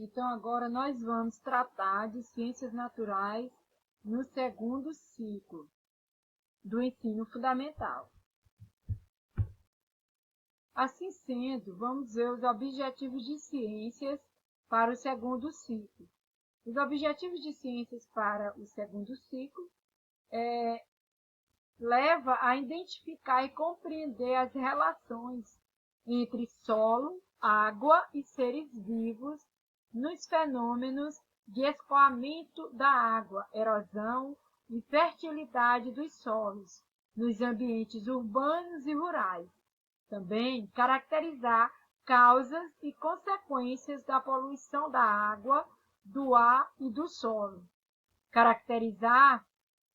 Então, agora nós vamos tratar de ciências naturais no segundo ciclo do ensino fundamental. Assim sendo, vamos ver os objetivos de ciências para o segundo ciclo. Os objetivos de ciências para o segundo ciclo leva a identificar e compreender as relações entre solo, água e seres vivos nos fenômenos de escoamento da água, erosão e fertilidade dos solos, nos ambientes urbanos e rurais. Também caracterizar causas e consequências da poluição da água, do ar e do solo. Caracterizar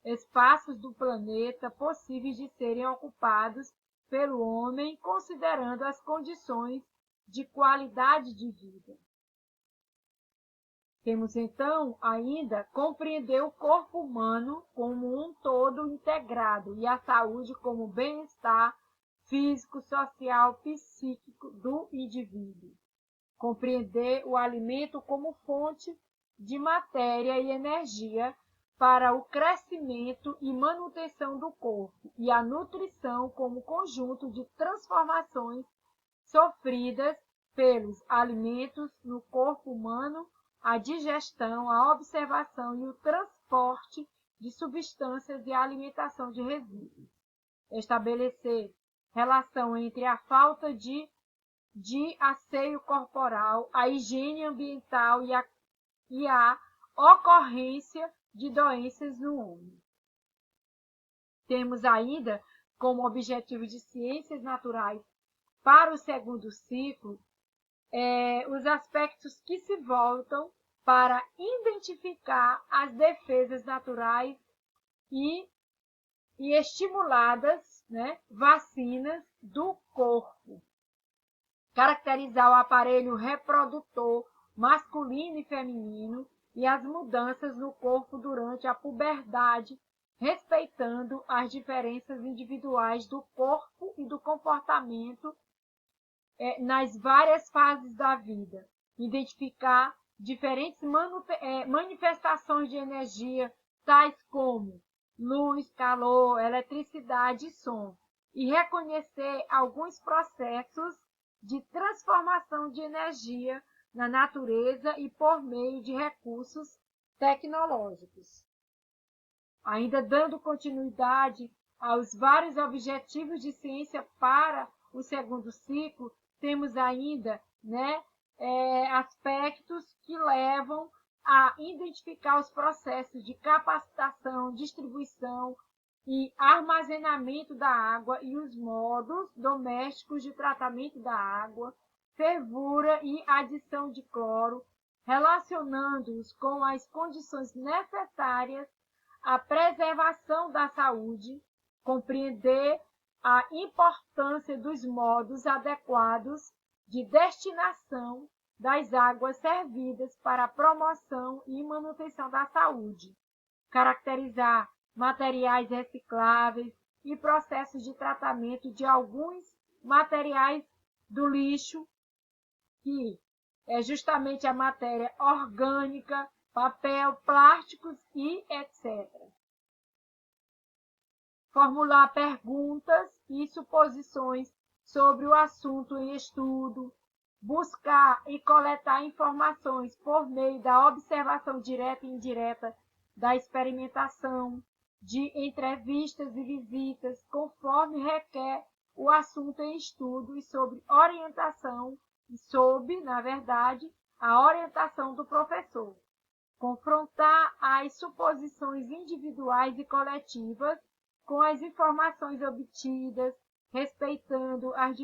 espaços do planeta possíveis de serem ocupados pelo homem, considerando as condições de qualidade de vida. Temos, então, ainda compreender o corpo humano como um todo integrado e a saúde como bem-estar físico, social, psíquico do indivíduo. Compreender o alimento como fonte de matéria e energia para o crescimento e manutenção do corpo, e a nutrição como conjunto de transformações sofridas pelos alimentos no corpo humano, a digestão, a observação e o transporte de substâncias e a alimentação de resíduos. Estabelecer relação entre a falta de asseio corporal, a higiene ambiental e a ocorrência de doenças no homem. Temos ainda como objetivo de ciências naturais para o segundo ciclo os aspectos que se voltam para identificar as defesas naturais e estimuladas, vacinas do corpo. Caracterizar o aparelho reprodutor masculino e feminino e as mudanças no corpo durante a puberdade, respeitando as diferenças individuais do corpo e do comportamento nas várias fases da vida. Identificar diferentes manifestações de energia, tais como luz, calor, eletricidade e som, e reconhecer alguns processos de transformação de energia na natureza e por meio de recursos tecnológicos. Ainda dando continuidade aos vários objetivos de ciência para o segundo ciclo, temos ainda aspectos que levam a identificar os processos de capacitação, distribuição e armazenamento da água e os modos domésticos de tratamento da água, fervura e adição de cloro, relacionando-os com as condições necessárias à preservação da saúde, compreender a importância dos modos adequados de destinação das águas servidas para a promoção e manutenção da saúde, caracterizar materiais recicláveis e processos de tratamento de alguns materiais do lixo, que é justamente a matéria orgânica, papel, plásticos e etc. Formular perguntas e suposições sobre o assunto em estudo, buscar e coletar informações por meio da observação direta e indireta, da experimentação, de entrevistas e visitas, conforme requer o assunto em estudo e sob orientação, na verdade, a orientação do professor. Confrontar as suposições individuais e coletivas com as informações obtidas, respeitando as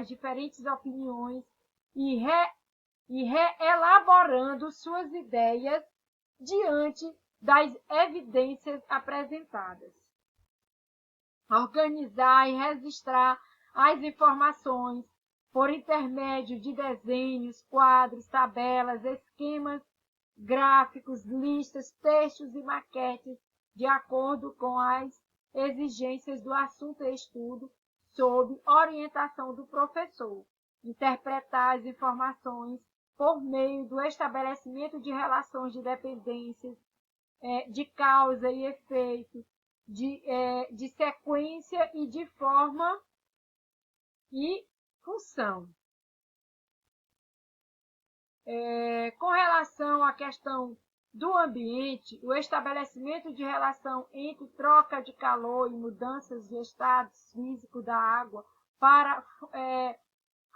diferentes opiniões e reelaborando suas ideias diante das evidências apresentadas. Organizar e registrar as informações por intermédio de desenhos, quadros, tabelas, esquemas gráficos, listas, textos e maquetes, de acordo com as exigências do assunto e estudo, sob orientação do professor. Interpretar as informações por meio do estabelecimento de relações de dependências, de causa e efeito, de sequência e de forma e função. Com relação à questão do ambiente, o estabelecimento de relação entre troca de calor e mudanças de estado físico da água para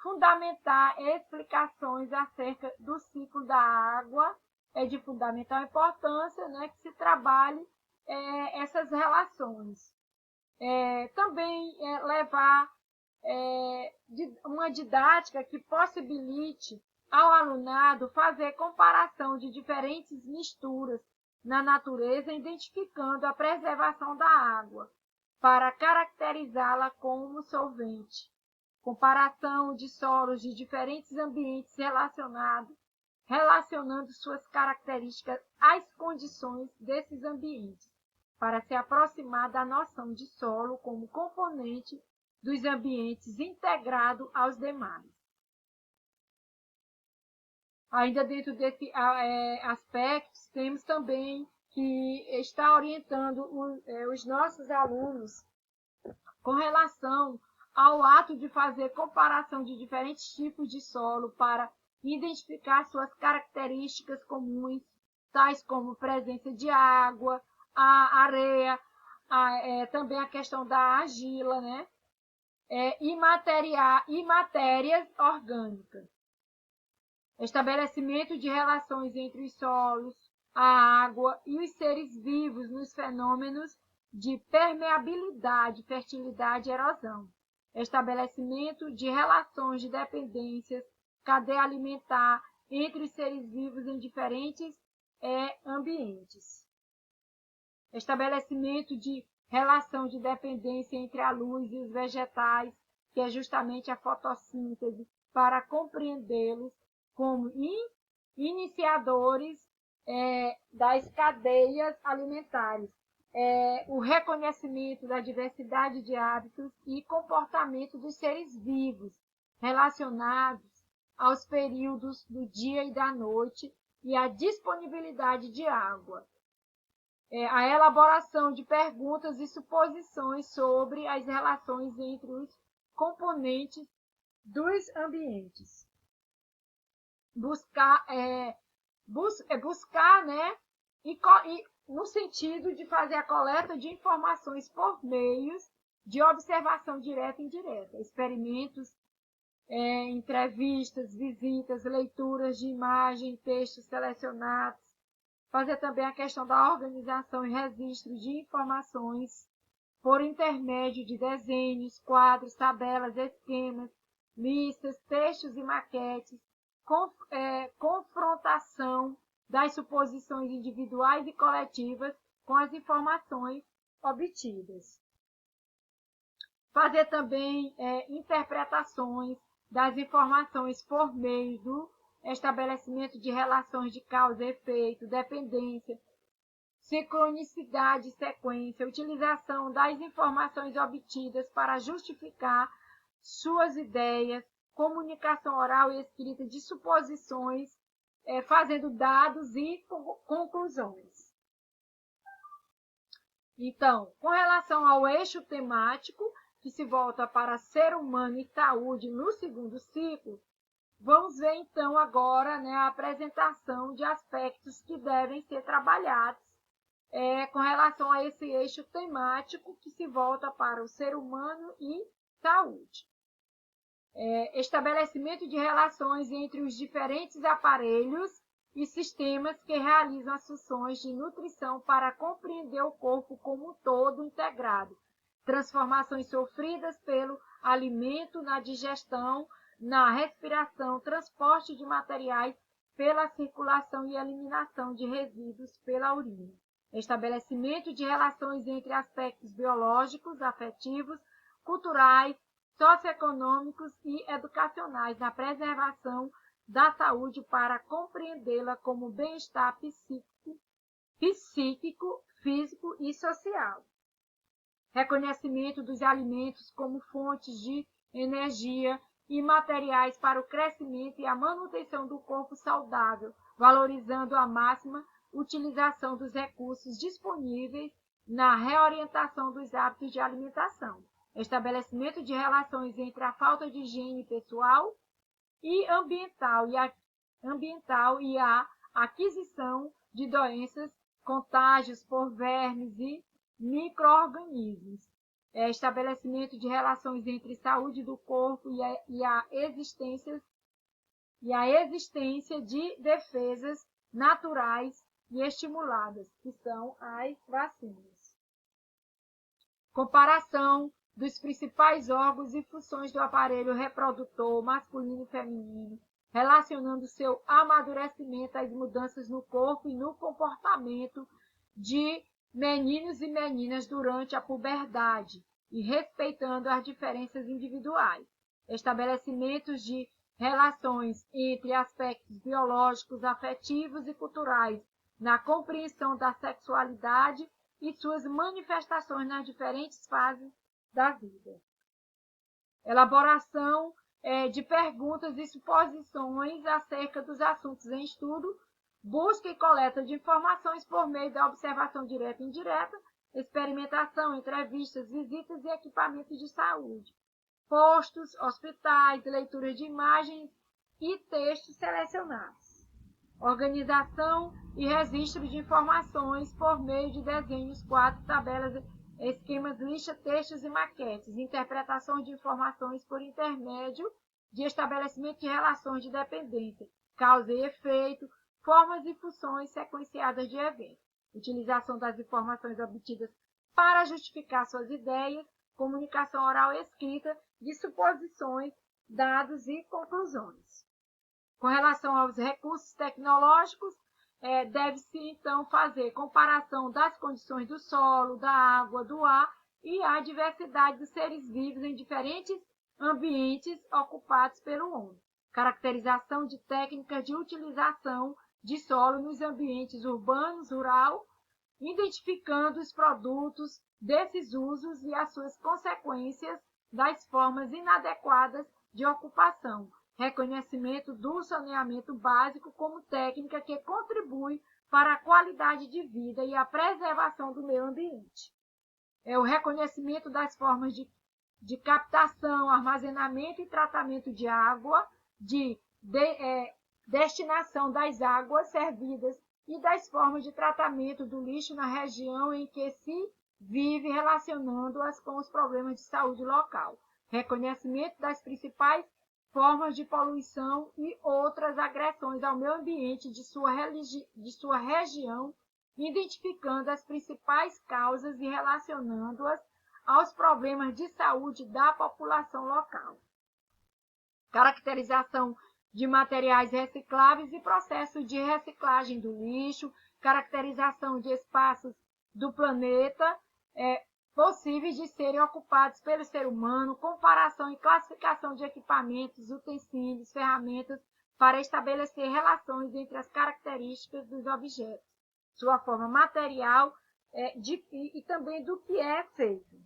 fundamentar explicações acerca do ciclo da água é de fundamental importância, né, que se trabalhe essas relações. Também levar uma didática que possibilite ao alunado fazer comparação de diferentes misturas na natureza, identificando a preservação da água, para caracterizá-la como solvente. Comparação de solos de diferentes ambientes relacionando suas características às condições desses ambientes, para se aproximar da noção de solo como componente dos ambientes integrado aos demais. Ainda dentro desse aspecto, temos também que está orientando os nossos alunos com relação ao ato de fazer comparação de diferentes tipos de solo para identificar suas características comuns, tais como presença de água, a areia, também a questão da argila, né? E matérias orgânicas. Estabelecimento de relações entre os solos, a água e os seres vivos nos fenômenos de permeabilidade, fertilidade e erosão. Estabelecimento de relações de dependências, cadeia alimentar entre os seres vivos em diferentes ambientes. Estabelecimento de relação de dependência entre a luz e os vegetais, que é justamente a fotossíntese, para compreendê-los como iniciadores das cadeias alimentares. O reconhecimento da diversidade de hábitos e comportamento dos seres vivos relacionados aos períodos do dia e da noite e a disponibilidade de água. A elaboração de perguntas e suposições sobre as relações entre os componentes dos ambientes. Buscar, né, e no sentido de fazer a coleta de informações por meios de observação direta e indireta, experimentos, entrevistas, visitas, leituras de imagem, textos selecionados, fazer também a questão da organização e registro de informações por intermédio de desenhos, quadros, tabelas, esquemas, listas, textos e maquetes, confrontação das suposições individuais e coletivas com as informações obtidas. Fazer também interpretações das informações por meio do estabelecimento de relações de causa e efeito, dependência, sincronicidade e sequência, utilização das informações obtidas para justificar suas ideias, comunicação oral e escrita de suposições, fazendo dados e conclusões. Então, com relação ao eixo temático, que se volta para ser humano e saúde no segundo ciclo, vamos ver então agora, né, a apresentação de aspectos que devem ser trabalhados com relação a esse eixo temático que se volta para o ser humano e saúde. Estabelecimento de relações entre os diferentes aparelhos e sistemas que realizam as funções de nutrição para compreender o corpo como um todo integrado. Transformações sofridas pelo alimento na digestão, na respiração, transporte de materiais pela circulação e eliminação de resíduos pela urina. Estabelecimento de relações entre aspectos biológicos, afetivos, culturais, socioeconômicos e educacionais na preservação da saúde para compreendê-la como bem-estar psíquico, físico e social. Reconhecimento dos alimentos como fontes de energia e materiais para o crescimento e a manutenção do corpo saudável, valorizando a máxima utilização dos recursos disponíveis na reorientação dos hábitos de alimentação, estabelecimento de relações entre a falta de higiene pessoal e ambiental e a aquisição de doenças, contágios por vermes e micro-organismos, estabelecimento de relações entre saúde do corpo e a existência de defesas naturais e estimuladas, que são as vacinas. Comparação dos principais órgãos e funções do aparelho reprodutor masculino e feminino, relacionando seu amadurecimento às mudanças no corpo e no comportamento de meninos e meninas durante a puberdade e respeitando as diferenças individuais. Estabelecimentos de relações entre aspectos biológicos, afetivos e culturais na compreensão da sexualidade e suas manifestações nas diferentes fases da vida. Elaboração de perguntas e suposições acerca dos assuntos em estudo, busca e coleta de informações por meio da observação direta e indireta, experimentação, entrevistas, visitas e equipamentos de saúde, postos, hospitais, leituras de imagens e textos selecionados. Organização e registro de informações por meio de desenhos, quadros, tabelas, esquemas, listas, textos e maquetes, interpretações de informações por intermédio de estabelecimento de relações de dependência, causa e efeito, formas e funções sequenciadas de eventos, utilização das informações obtidas para justificar suas ideias, comunicação oral e escrita, de suposições, dados e conclusões. Com relação aos recursos tecnológicos, deve-se, então, fazer comparação das condições do solo, da água, do ar e a diversidade dos seres vivos em diferentes ambientes ocupados pelo homem. Caracterização de técnicas de utilização de solo nos ambientes urbanos, rural, identificando os produtos desses usos e as suas consequências das formas inadequadas de ocupação. Reconhecimento do saneamento básico como técnica que contribui para a qualidade de vida e a preservação do meio ambiente. O reconhecimento das formas de captação, armazenamento e tratamento de água, destinação das águas servidas e das formas de tratamento do lixo na região em que se vive, relacionando-as com os problemas de saúde local. Reconhecimento das principais formas de poluição e outras agressões ao meio ambiente de sua região, identificando as principais causas e relacionando-as aos problemas de saúde da população local. Caracterização de materiais recicláveis e processo de reciclagem do lixo, caracterização de espaços do planeta possíveis de serem ocupados pelo ser humano, comparação e classificação de equipamentos, utensílios, ferramentas para estabelecer relações entre as características dos objetos, sua forma material e também do que é feito.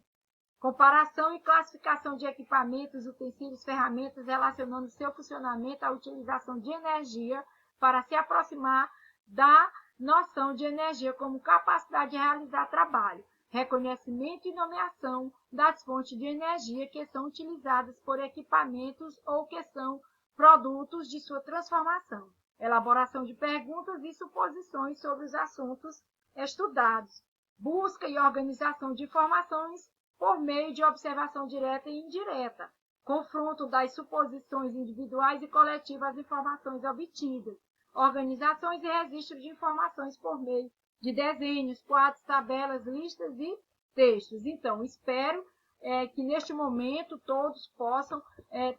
Comparação e classificação de equipamentos, utensílios, ferramentas relacionando seu funcionamento à utilização de energia para se aproximar da noção de energia como capacidade de realizar trabalho. Reconhecimento e nomeação das fontes de energia que são utilizadas por equipamentos ou que são produtos de sua transformação. Elaboração de perguntas e suposições sobre os assuntos estudados. Busca e organização de informações por meio de observação direta e indireta. Confronto das suposições individuais e coletivas às informações obtidas. Organizações e registro de informações por meio de desenhos, quadros, tabelas, listas e textos. Então, espero que neste momento todos possam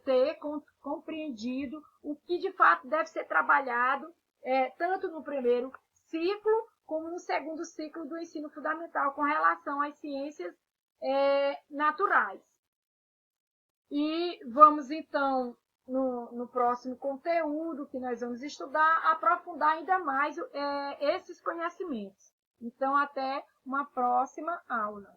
ter compreendido o que de fato deve ser trabalhado, tanto no primeiro ciclo como no segundo ciclo do ensino fundamental com relação às ciências naturais. E vamos então, no próximo conteúdo que nós vamos estudar, aprofundar ainda mais esses conhecimentos. Então, até uma próxima aula.